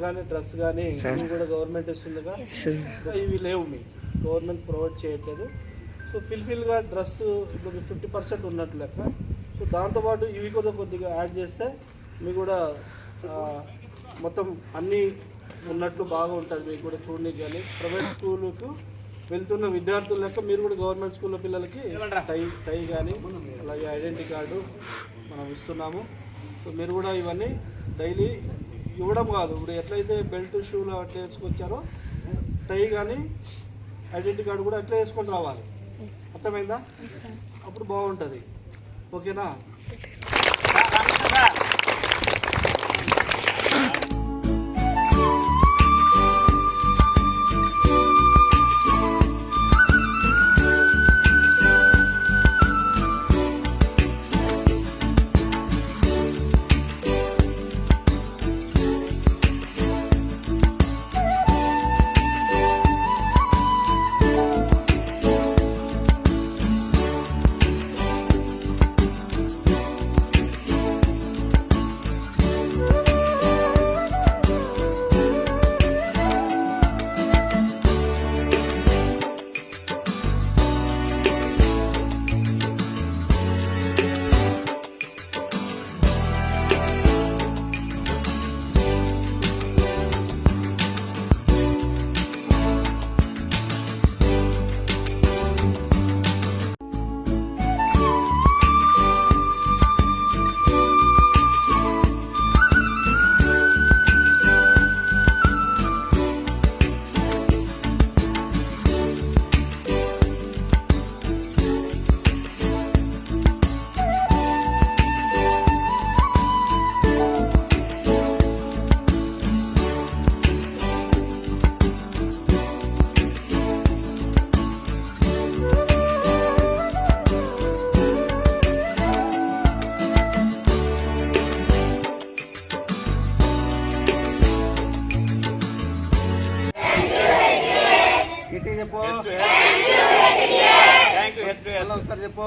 కానీ డ్రెస్ కానీ ఇవి కూడా గవర్నమెంట్ ఇస్తుందిగా, ఇవి లేవు, మీ గవర్నమెంట్ ప్రొవైడ్ చేయట్లేదు. సో ఫుల్ఫిల్గా డ్రెస్ ఇప్పుడు 50% ఉన్నట్లు లెక్క. సో దాంతోపాటు ఇవి కూడా కొద్దిగా యాడ్ చేస్తే మీకు కూడా మొత్తం అన్నీ ఉన్నట్లు బాగా ఉంటుంది. మీకు కూడా చూడడానికి కానీ ప్రైవేట్ స్కూలుకు వెళ్తున్న విద్యార్థుల లెక్క మీరు కూడా గవర్నమెంట్ స్కూల్లో పిల్లలకి టై కానీ అలాగే ఐడెంటిటీ కార్డు మనం ఇస్తున్నాము. సో మీరు కూడా ఇవన్నీ డైలీ ఇవ్వడం కాదు, ఇప్పుడు ఎట్లయితే బెల్ట్ షూలు అట్లా వేసుకొచ్చారో టై కానీ ఐడెంటిటీ కార్డు కూడా అట్లా వేసుకొని రావాలి. అర్థమైందా? అప్పుడు బాగుంటుంది. ఓకేనా? చెప్పు.